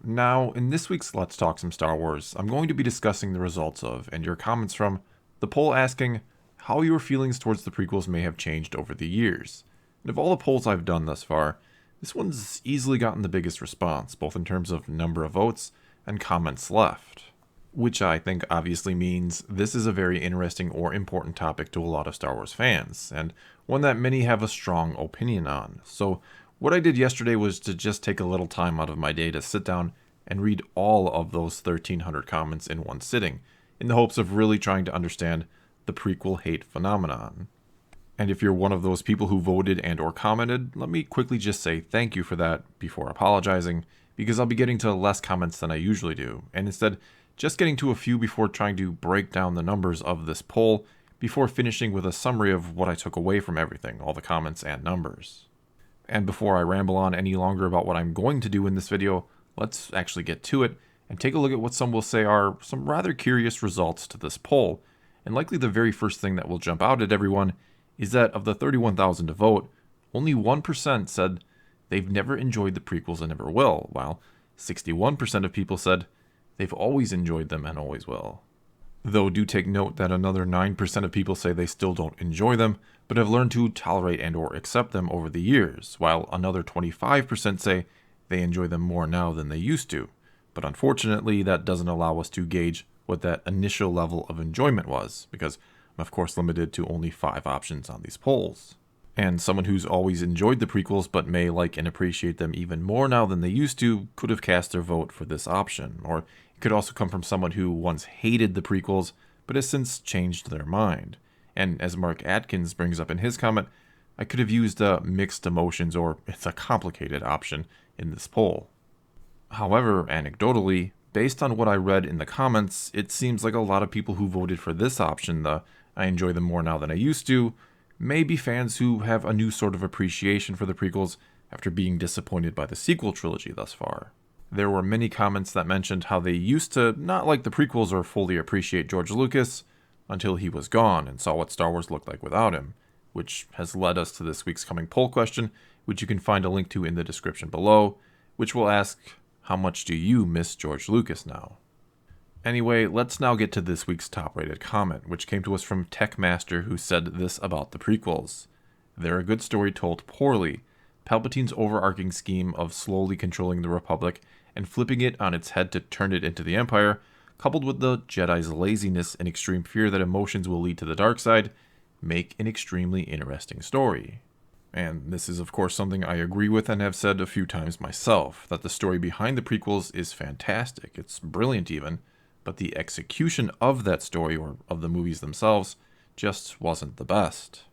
Now, in this week's Let's Talk Some Star Wars, I'm going to be discussing the results of, and your comments from, the poll asking how your feelings towards the prequels may have changed over the years. And of all the polls I've done thus far, this one's easily gotten the biggest response, both in terms of number of votes and comments left. Which I think obviously means this is a very interesting or important topic to a lot of Star Wars fans, and one that many have a strong opinion on. So what I did yesterday was to just take a little time out of my day to sit down and read all of those 1,300 comments in one sitting, in the hopes of really trying to understand the prequel hate phenomenon. And if you're one of those people who voted and or commented, let me quickly just say thank you for that before apologizing, because I'll be getting to less comments than I usually do, and instead just getting to a few before trying to break down the numbers of this poll, before finishing with a summary of what I took away from everything, all the comments and numbers. And before I ramble on any longer about what I'm going to do in this video, let's actually get to it and take a look at what some will say are some rather curious results to this poll. And likely the very first thing that will jump out at everyone is that of the 31,000 to vote, only 1% said they've never enjoyed the prequels and never will, while 61% of people said they've always enjoyed them and always will. Though do take note that another 9% of people say they still don't enjoy them, but have learned to tolerate and or accept them over the years, while another 25% say they enjoy them more now than they used to. But unfortunately, that doesn't allow us to gauge what that initial level of enjoyment was, because I'm of course limited to only 5 options on these polls. And someone who's always enjoyed the prequels but may like and appreciate them even more now than they used to could have cast their vote for this option, or it could also come from someone who once hated the prequels but has since changed their mind. And as Mark Atkins brings up in his comment, I could have used a mixed emotions or it's a complicated option in this poll. However, anecdotally, based on what I read in the comments, it seems like a lot of people who voted for this option, the I enjoy them more now than I used to, may be fans who have a new sort of appreciation for the prequels after being disappointed by the sequel trilogy thus far. There were many comments that mentioned how they used to not like the prequels or fully appreciate George Lucas until he was gone and saw what Star Wars looked like without him, which has led us to this week's coming poll question, which you can find a link to in the description below, which will ask, how much do you miss George Lucas now? Anyway, let's now get to this week's top-rated comment, which came to us from Techmaster, who said this about the prequels. They're a good story told poorly. Palpatine's overarching scheme of slowly controlling the Republic and flipping it on its head to turn it into the Empire, coupled with the Jedi's laziness and extreme fear that emotions will lead to the dark side, make an extremely interesting story. And this is of course something I agree with and have said a few times myself, that the story behind the prequels is fantastic, it's brilliant even, but the execution of that story, or of the movies themselves, just wasn't the best.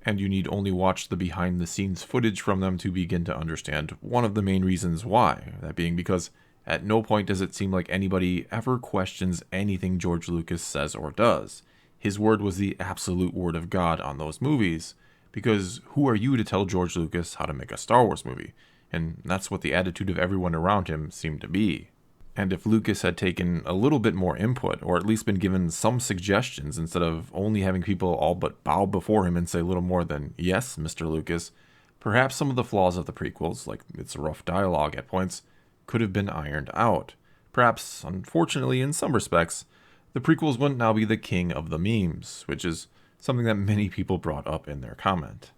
And you need only watch the behind-the-scenes footage from them to begin to understand one of the main reasons why, that being because at no point does it seem like anybody ever questions anything George Lucas says or does. His word was the absolute word of God on those movies, because who are you to tell George Lucas how to make a Star Wars movie? And that's what the attitude of everyone around him seemed to be. And if Lucas had taken a little bit more input, or at least been given some suggestions instead of only having people all but bow before him and say little more than, "Yes, Mr. Lucas," perhaps some of the flaws of the prequels, like its rough dialogue at points, could have been ironed out. Perhaps, unfortunately in some respects, the prequels wouldn't now be the king of the memes, which is something that many people brought up in their comment.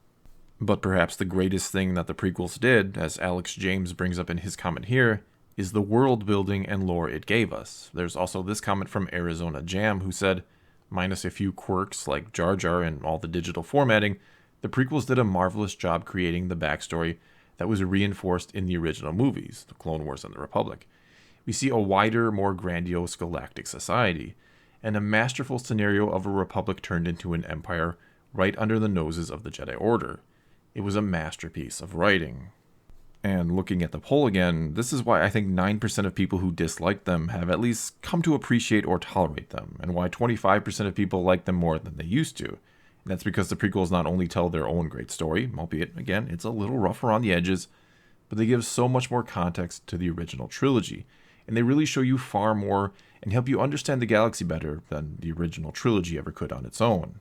But perhaps the greatest thing that the prequels did, as Alex James brings up in his comment here, is the world building and lore it gave us. There's also this comment from Arizona Jam, who said, minus a few quirks like Jar Jar and all the digital formatting, the prequels did a marvelous job creating the backstory that was reinforced in the original movies, The Clone Wars and the Republic. We see a wider, more grandiose galactic society, and a masterful scenario of a republic turned into an empire right under the noses of the Jedi Order. It was a masterpiece of writing. And looking at the poll again, this is why I think 9% of people who dislike them have at least come to appreciate or tolerate them, and why 25% of people like them more than they used to. And that's because the prequels not only tell their own great story, albeit, again, it's a little rough around the edges, but they give so much more context to the original trilogy, and they really show you far more and help you understand the galaxy better than the original trilogy ever could on its own.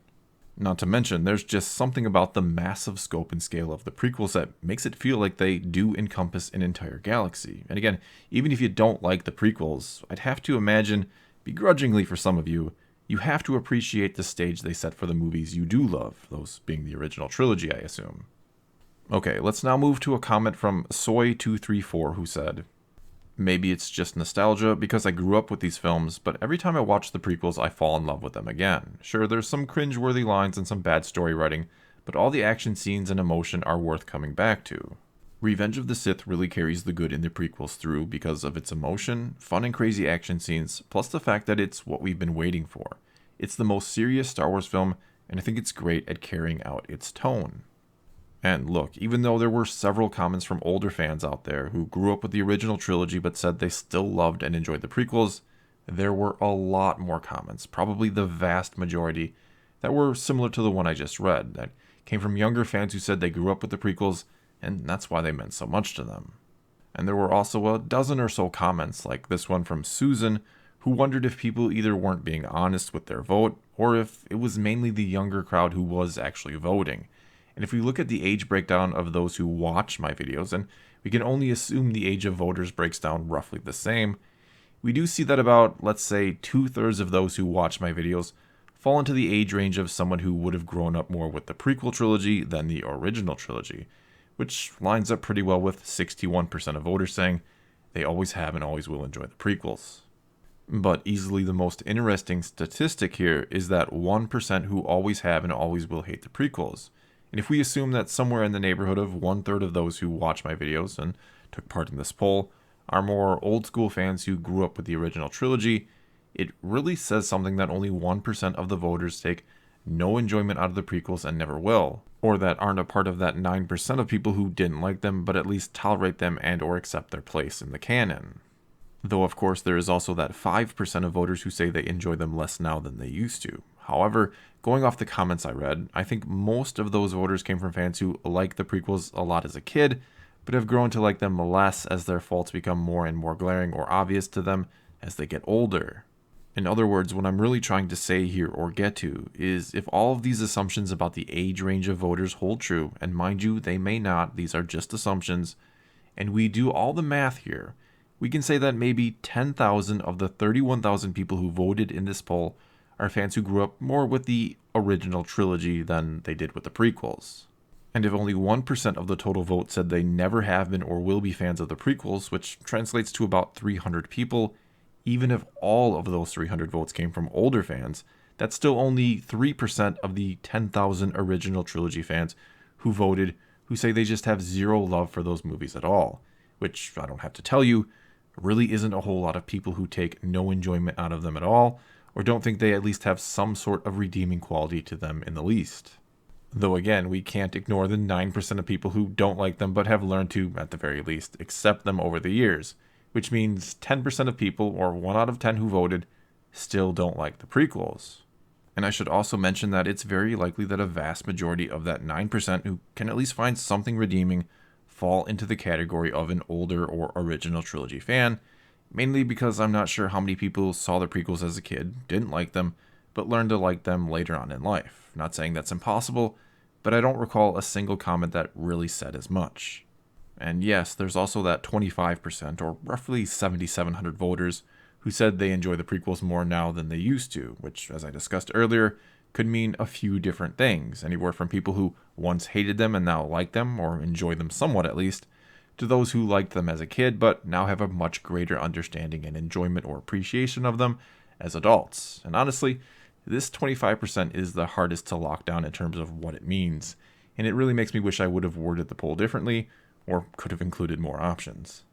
Not to mention, there's just something about the massive scope and scale of the prequels that makes it feel like they do encompass an entire galaxy. And again, even if you don't like the prequels, I'd have to imagine, begrudgingly for some of you, you have to appreciate the stage they set for the movies you do love, those being the original trilogy, I assume. Okay, let's now move to a comment from Soy234 who said, "Maybe it's just nostalgia because I grew up with these films, but every time I watch the prequels, I fall in love with them again. Sure, there's some cringe-worthy lines and some bad story writing, but all the action scenes and emotion are worth coming back to. Revenge of the Sith really carries the good in the prequels through because of its emotion, fun and crazy action scenes, plus the fact that it's what we've been waiting for. It's the most serious Star Wars film, and I think it's great at carrying out its tone." And look, even though there were several comments from older fans out there who grew up with the original trilogy but said they still loved and enjoyed the prequels, there were a lot more comments, probably the vast majority, that were similar to the one I just read, that came from younger fans who said they grew up with the prequels, and that's why they meant so much to them. And there were also a dozen or so comments, like this one from Susan, who wondered if people either weren't being honest with their vote, or if it was mainly the younger crowd who was actually voting. And if we look at the age breakdown of those who watch my videos, and we can only assume the age of voters breaks down roughly the same, we do see that about, let's say, 2/3 of those who watch my videos fall into the age range of someone who would have grown up more with the prequel trilogy than the original trilogy, which lines up pretty well with 61% of voters saying they always have and always will enjoy the prequels. But easily the most interesting statistic here is that 1% who always have and always will hate the prequels. And if we assume that somewhere in the neighborhood of 1/3 of those who watch my videos and took part in this poll are more old school fans who grew up with the original trilogy, it really says something that only 1% of the voters take no enjoyment out of the prequels and never will, or that aren't a part of that 9% of people who didn't like them but at least tolerate them and or accept their place in the canon. Though of course there is also that 5% of voters who say they enjoy them less now than they used to. However, going off the comments I read, I think most of those voters came from fans who liked the prequels a lot as a kid, but have grown to like them less as their faults become more and more glaring or obvious to them as they get older. In other words, what I'm really trying to say here or get to is if all of these assumptions about the age range of voters hold true, and mind you, they may not, these are just assumptions, and we do all the math here, we can say that maybe 10,000 of the 31,000 people who voted in this poll are fans who grew up more with the original trilogy than they did with the prequels. And if only 1% of the total vote said they never have been or will be fans of the prequels, which translates to about 300 people, even if all of those 300 votes came from older fans, that's still only 3% of the 10,000 original trilogy fans who voted who say they just have zero love for those movies at all, which I don't have to tell you, really isn't a whole lot of people who take no enjoyment out of them at all, or don't think they at least have some sort of redeeming quality to them in the least. Though again, we can't ignore the 9% of people who don't like them but have learned to, at the very least, accept them over the years, which means 10% of people, or 1 out of 10 who voted, still don't like the prequels. And I should also mention that it's very likely that a vast majority of that 9% who can at least find something redeeming fall into the category of an older or original trilogy fan, mainly because I'm not sure how many people saw the prequels as a kid, didn't like them, but learned to like them later on in life. Not saying that's impossible, but I don't recall a single comment that really said as much. And yes, there's also that 25%, or roughly 7,700 voters, who said they enjoy the prequels more now than they used to, which, as I discussed earlier, could mean a few different things, anywhere from people who once hated them and now like them, or enjoy them somewhat at least, to those who liked them as a kid but now have a much greater understanding and enjoyment or appreciation of them as adults. And honestly, this 25% is the hardest to lock down in terms of what it means, and it really makes me wish I would have worded the poll differently, or could have included more options.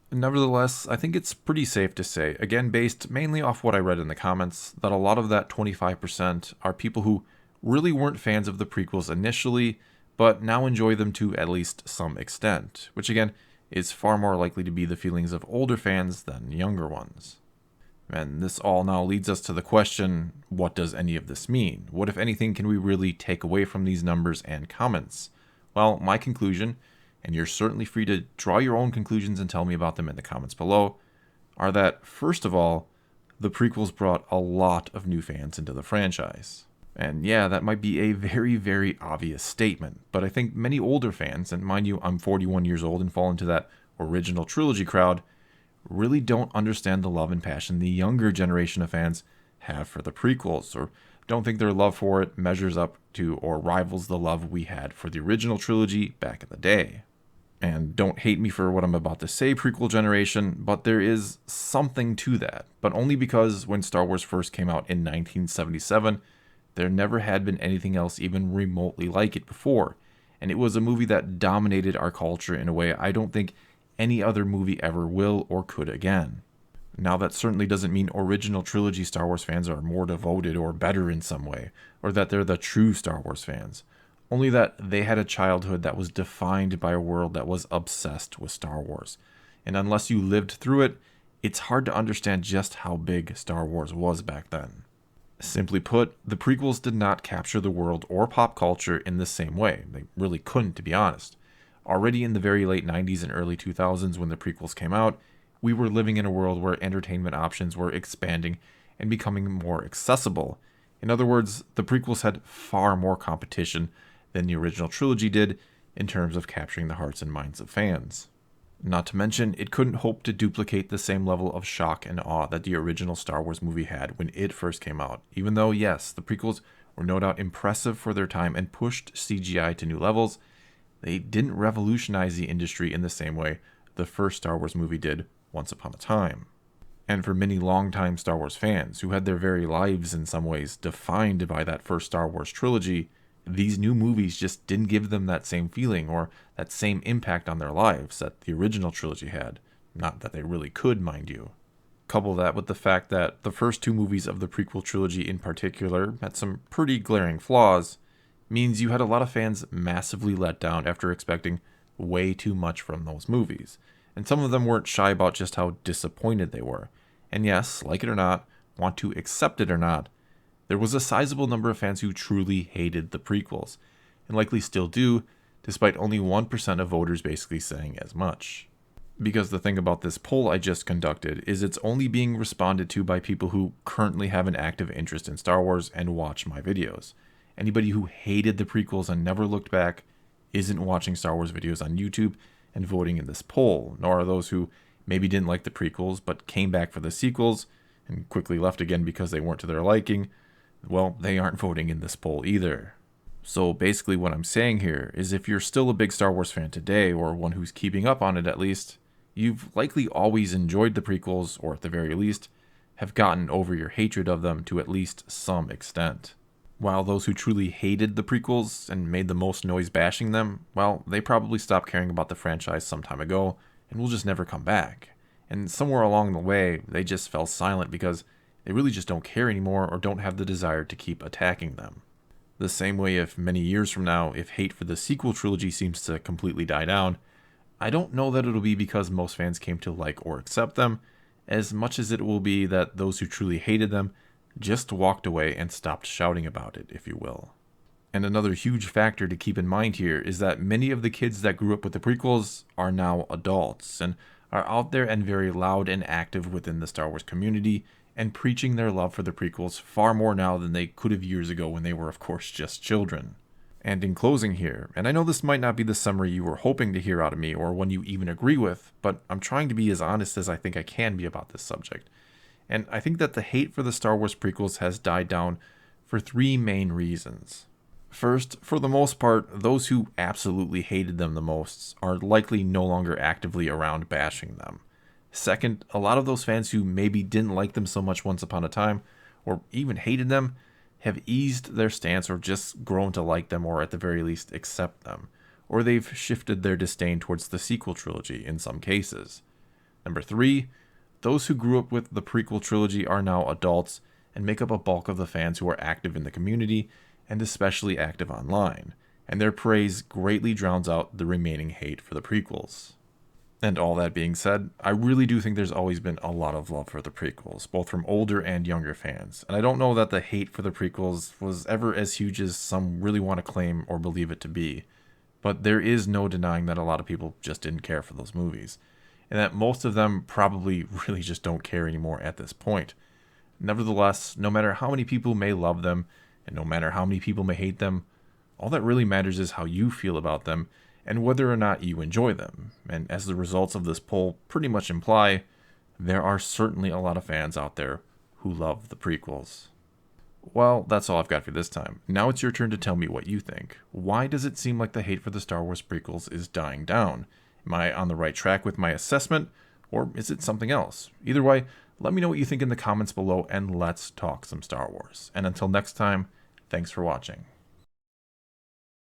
Nevertheless, I think it's pretty safe to say, again based mainly off what I read in the comments, that a lot of that 25% are people who really weren't fans of the prequels initially, but now enjoy them to at least some extent, which again is far more likely to be the feelings of older fans than younger ones. And this all now leads us to the question, what does any of this mean? What, if anything, can we really take away from these numbers and comments? Well, my conclusion, and you're certainly free to draw your own conclusions and tell me about them in the comments below, are that, first of all, the prequels brought a lot of new fans into the franchise. And yeah, that might be a very, very obvious statement, but I think many older fans, and mind you, I'm 41 years old and fall into that original trilogy crowd, really don't understand the love and passion the younger generation of fans have for the prequels, or don't think their love for it measures up to or rivals the love we had for the original trilogy back in the day. And don't hate me for what I'm about to say, prequel generation, but there is something to that. But only because when Star Wars first came out in 1977, there never had been anything else even remotely like it before. And it was a movie that dominated our culture in a way I don't think any other movie ever will or could again. Now, that certainly doesn't mean original trilogy Star Wars fans are more devoted or better in some way, or that they're the true Star Wars fans. Only that they had a childhood that was defined by a world that was obsessed with Star Wars. And unless you lived through it, it's hard to understand just how big Star Wars was back then. Simply put, the prequels did not capture the world or pop culture in the same way. They really couldn't, to be honest. Already in the very late 90s and early 2000s when the prequels came out, we were living in a world where entertainment options were expanding and becoming more accessible. In other words, the prequels had far more competition than the original trilogy did in terms of capturing the hearts and minds of fans. Not to mention, it couldn't hope to duplicate the same level of shock and awe that the original Star Wars movie had when it first came out, even though, yes, the prequels were no doubt impressive for their time and pushed CGI to new levels. They didn't revolutionize the industry in the same way the first Star Wars movie did once upon a time. And for many longtime Star Wars fans who had their very lives in some ways defined by that first Star Wars trilogy, these new movies just didn't give them that same feeling or that same impact on their lives that the original trilogy had. Not that they really could, mind you. Couple that with the fact that the first two movies of the prequel trilogy in particular had some pretty glaring flaws, means you had a lot of fans massively let down after expecting way too much from those movies. And some of them weren't shy about just how disappointed they were. And yes, like it or not, want to accept it or not, there was a sizable number of fans who truly hated the prequels, and likely still do, despite only 1% of voters basically saying as much. Because the thing about this poll I just conducted is it's only being responded to by people who currently have an active interest in Star Wars and watch my videos. Anybody who hated the prequels and never looked back isn't watching Star Wars videos on YouTube and voting in this poll, nor are those who maybe didn't like the prequels but came back for the sequels and quickly left again because they weren't to their liking. Well, they aren't voting in this poll either. So basically what I'm saying here is if you're still a big Star Wars fan today, or one who's keeping up on it at least, you've likely always enjoyed the prequels, or at the very least, have gotten over your hatred of them to at least some extent. While those who truly hated the prequels and made the most noise bashing them, well, they probably stopped caring about the franchise some time ago and will just never come back. And somewhere along the way, they just fell silent because they really just don't care anymore or don't have the desire to keep attacking them. The same way if many years from now, if hate for the sequel trilogy seems to completely die down, I don't know that it'll be because most fans came to like or accept them, as much as it will be that those who truly hated them just walked away and stopped shouting about it, if you will. And another huge factor to keep in mind here is that many of the kids that grew up with the prequels are now adults and are out there and very loud and active within the Star Wars community and preaching their love for the prequels far more now than they could have years ago when they were, of course, just children. And in closing here, and I know this might not be the summary you were hoping to hear out of me or one you even agree with, but I'm trying to be as honest as I think I can be about this subject. And I think that the hate for the Star Wars prequels has died down for three main reasons. First, for the most part, those who absolutely hated them the most are likely no longer actively around bashing them. Second, a lot of those fans who maybe didn't like them so much once upon a time, or even hated them, have eased their stance or just grown to like them or at the very least accept them. Or they've shifted their disdain towards the sequel trilogy in some cases. Number three, those who grew up with the prequel trilogy are now adults and make up a bulk of the fans who are active in the community and especially active online, and their praise greatly drowns out the remaining hate for the prequels. And all that being said, I really do think there's always been a lot of love for the prequels, both from older and younger fans. And I don't know that the hate for the prequels was ever as huge as some really want to claim or believe it to be. But there is no denying that a lot of people just didn't care for those movies. And that most of them probably really just don't care anymore at this point. Nevertheless, no matter how many people may love them And no matter how many people may hate them, all that really matters is how you feel about them and whether or not you enjoy them. And as the results of this poll pretty much imply, there are certainly a lot of fans out there who love the prequels. Well, that's all I've got for this time. Now it's your turn to tell me what you think. Why does it seem like the hate for the Star Wars prequels is dying down? Am I on the right track with my assessment, or is it something else? Either way, let me know what you think in the comments below, and let's talk some Star Wars. And until next time, thanks for watching.